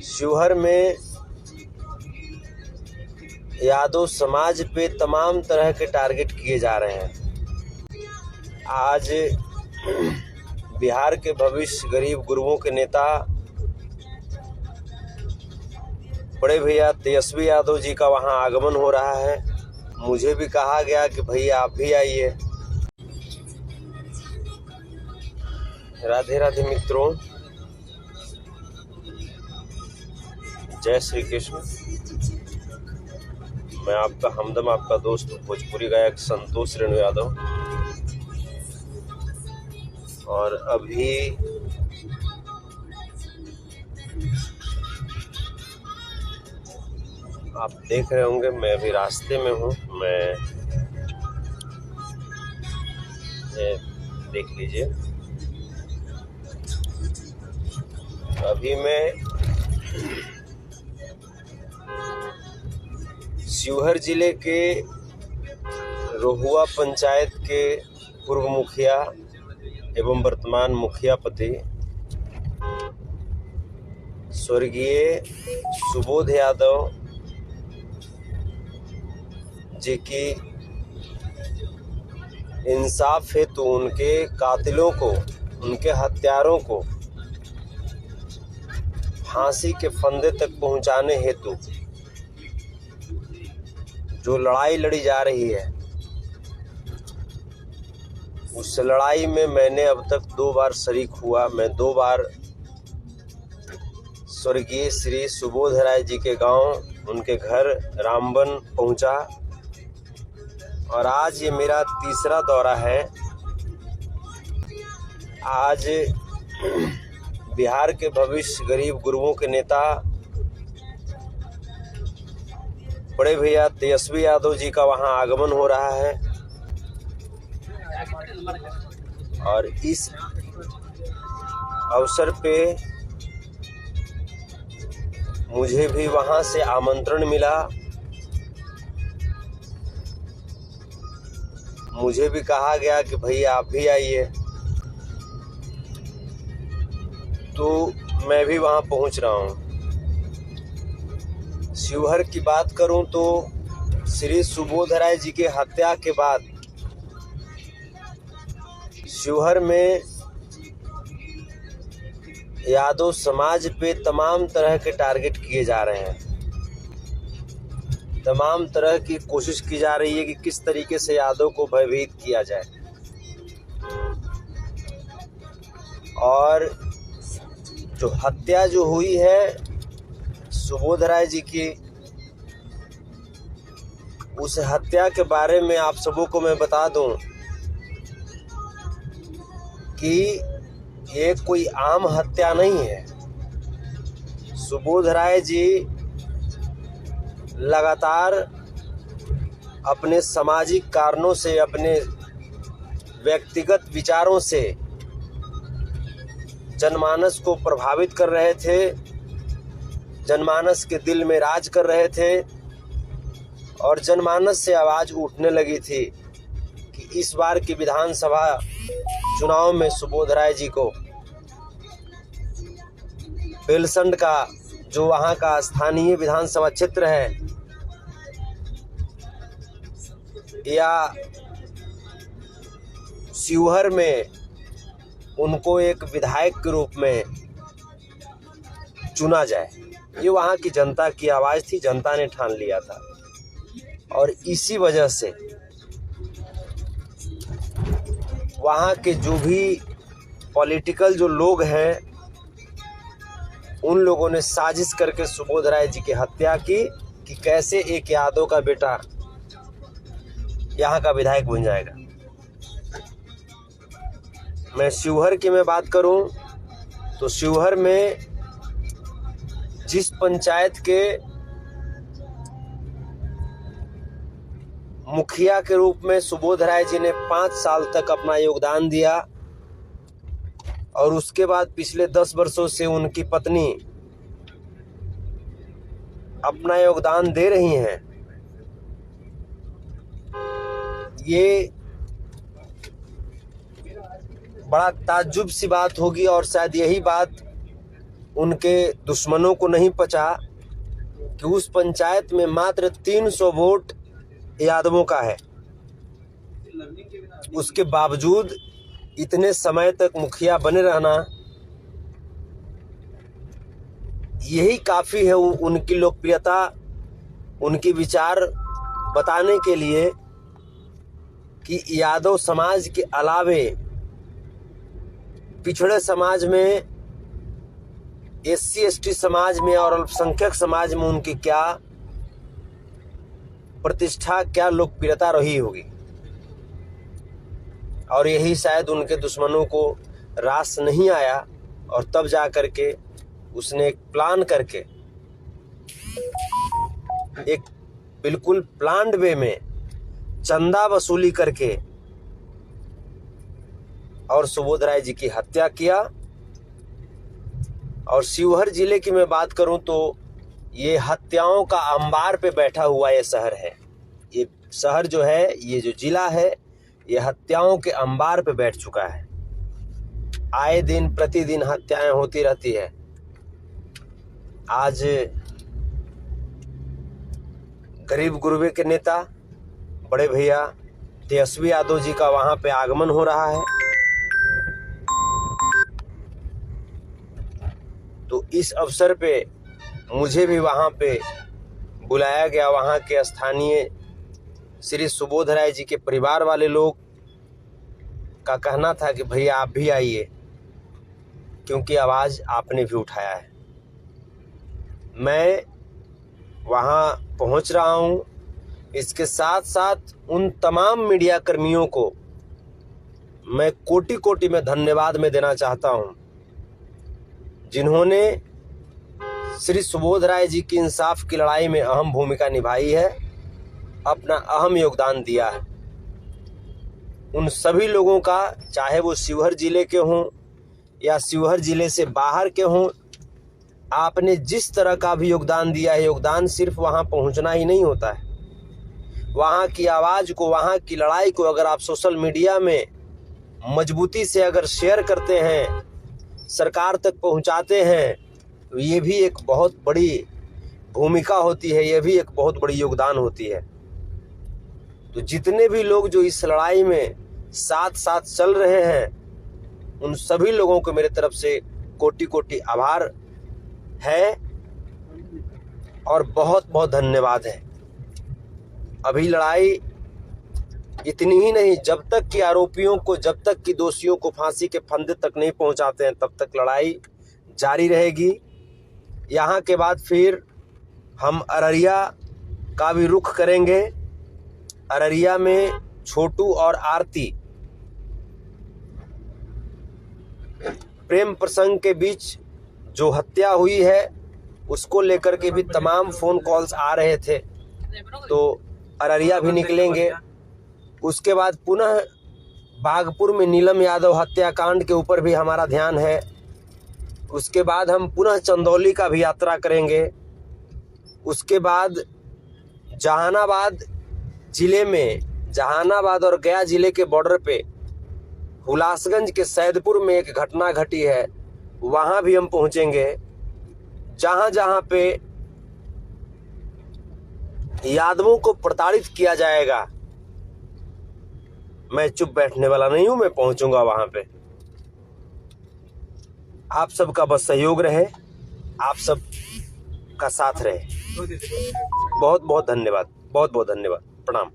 शिवहर में यादव समाज पे तमाम तरह के टारगेट किए जा रहे हैं। आज बिहार के भविष्य गरीब गुरुओं के नेता बड़े भैया तेजस्वी यादव जी का वहां आगमन हो रहा है। मुझे भी कहा गया कि भैया आप भी आइए। राधे राधे मित्रों, जय श्री कृष्ण। मैं आपका हमदम, आपका दोस्त भोजपुरी गायक संतोष रेणु यादव। और अभी आप देख रहे होंगे मैं अभी रास्ते में हूँ। मैं देख लीजिए, अभी मैं शिवहर जिले के रोहुआ पंचायत के पूर्व मुखिया एवं वर्तमान मुखिया पति स्वर्गीय सुबोध यादव जी की इंसाफ हेतु उनके कातिलों को, उनके हत्यारों को फांसी के फंदे तक पहुंचाने हेतु जो लड़ाई लड़ी जा रही है, उस लड़ाई में मैंने अब तक 2 बार शरीक हुआ। मैं 2 बार स्वर्गीय श्री सुबोध राय जी के गांव, उनके घर रामबन पहुंचा और आज ये मेरा तीसरा दौरा है। आज बिहार के भविष्य गरीब गुरुओं के नेता बड़े भैया तेजस्वी यादव जी का वहां आगमन हो रहा है और इस अवसर पे मुझे भी वहां से आमंत्रण मिला। मुझे भी कहा गया कि भैया आप भी आइए, तो मैं भी वहां पहुंच रहा हूं। शिवहर की बात करूं तो श्री सुबोध राय जी के हत्या के बाद शिवहर में यादव समाज पे तमाम तरह के टारगेट किए जा रहे हैं। तमाम तरह की कोशिश की जा रही है कि किस तरीके से यादव को भयभीत किया जाए। और जो हत्या जो हुई है सुबोध राय जी की, उस हत्या के बारे में आप सबों को मैं बता दूं कि ये कोई आम हत्या नहीं है। सुबोध राय जी लगातार अपने सामाजिक कारणों से, अपने व्यक्तिगत विचारों से जनमानस को प्रभावित कर रहे थे, जनमानस के दिल में राज कर रहे थे और जनमानस से आवाज उठने लगी थी कि इस बार की विधानसभा चुनाव में सुबोध राय जी को बेलसंड का, जो वहां का स्थानीय विधानसभा क्षेत्र है, या शिवहर में उनको एक विधायक के रूप में चुना जाए। ये वहां की जनता की आवाज थी, जनता ने ठान लिया था। और इसी वजह से वहां के जो भी पॉलिटिकल जो लोग हैं, उन लोगों ने साजिश करके सुबोध राय जी की हत्या की कि कैसे एक यादव का बेटा यहाँ का विधायक बन जाएगा। मैं शिवहर की मैं बात करूं तो शिवहर में जिस पंचायत के मुखिया के रूप में सुबोध राय जी ने 5 साल तक अपना योगदान दिया और उसके बाद पिछले 10 वर्षों से उनकी पत्नी अपना योगदान दे रही हैं, ये बड़ा ताज्जुब सी बात होगी। और शायद यही बात उनके दुश्मनों को नहीं पचा कि उस पंचायत में मात्र 300 वोट यादवों का है। उसके बावजूद इतने समय तक मुखिया बने रहना, यही काफ़ी है उनकी लोकप्रियता, उनकी विचार बताने के लिए कि यादव समाज के अलावे पिछड़े समाज में, SC/ST समाज में और अल्पसंख्यक समाज में उनकी क्या प्रतिष्ठा, क्या लोकप्रियता रही होगी। और यही शायद उनके दुश्मनों को रास नहीं आया और तब जा कर के उसने एक प्लान करके, एक बिल्कुल प्लान्ड वे में चंदा वसूली करके और सुबोध राय जी की हत्या किया। और शिवहर जिले की मैं बात करूं तो ये हत्याओं का अंबार पे बैठा हुआ ये शहर है। ये शहर जो है, ये जो जिला है, ये हत्याओं के अंबार पे बैठ चुका है। आए दिन प्रतिदिन हत्याएं होती रहती है। आज गरीब गुरबे के नेता बड़े भैया तेजस्वी यादव जी का वहां पे आगमन हो रहा है। तो इस अवसर पे मुझे भी वहां पे बुलाया गया। वहां के स्थानीय श्री सुबोध राय जी के परिवार वाले लोग का कहना था कि भैया आप भी आइए, क्योंकि आवाज़ आपने भी उठाया है। मैं वहां पहुंच रहा हूं। इसके साथ साथ उन तमाम मीडिया कर्मियों को मैं कोटि कोटि में धन्यवाद में देना चाहता हूं, जिन्होंने श्री सुबोध राय जी की इंसाफ की लड़ाई में अहम भूमिका निभाई है, अपना अहम योगदान दिया है। उन सभी लोगों का, चाहे वो शिवहर जिले के हों या शिवहर जिले से बाहर के हों, आपने जिस तरह का भी योगदान दिया है, योगदान सिर्फ वहां पहुंचना ही नहीं होता है। वहां की आवाज़ को, वहां की लड़ाई को अगर आप सोशल मीडिया में मजबूती से अगर शेयर करते हैं, सरकार तक पहुंचाते हैं, तो ये भी एक बहुत बड़ी भूमिका होती है, ये भी एक बहुत बड़ी योगदान होती है। तो जितने भी लोग जो इस लड़ाई में साथ साथ चल रहे हैं, उन सभी लोगों को मेरे तरफ से कोटि कोटि आभार है और बहुत बहुत धन्यवाद है। अभी लड़ाई इतनी ही नहीं, जब तक कि आरोपियों को, जब तक कि दोषियों को फांसी के फंदे तक नहीं पहुंचाते हैं, तब तक लड़ाई जारी रहेगी। यहाँ के बाद फिर हम अररिया का भी रुख करेंगे। अररिया में छोटू और आरती प्रेम प्रसंग के बीच जो हत्या हुई है, उसको लेकर के भी तमाम फ़ोन कॉल्स आ रहे थे, तो अररिया भी निकलेंगे। उसके बाद पुनः बागपुर में नीलम यादव हत्याकांड के ऊपर भी हमारा ध्यान है। उसके बाद हम पुनः चंदौली का भी यात्रा करेंगे। उसके बाद जहानाबाद जिले में, जहानाबाद और गया जिले के बॉर्डर पे हुलासगंज के सैदपुर में एक घटना घटी है, वहाँ भी हम पहुँचेंगे। जहाँ जहाँ पे यादवों को प्रताड़ित किया जाएगा, मैं चुप बैठने वाला नहीं हूं, मैं पहुंचूंगा वहां पे। आप सबका बस सहयोग रहे, आप सब का साथ रहे। बहुत बहुत धन्यवाद, बहुत बहुत धन्यवाद। प्रणाम।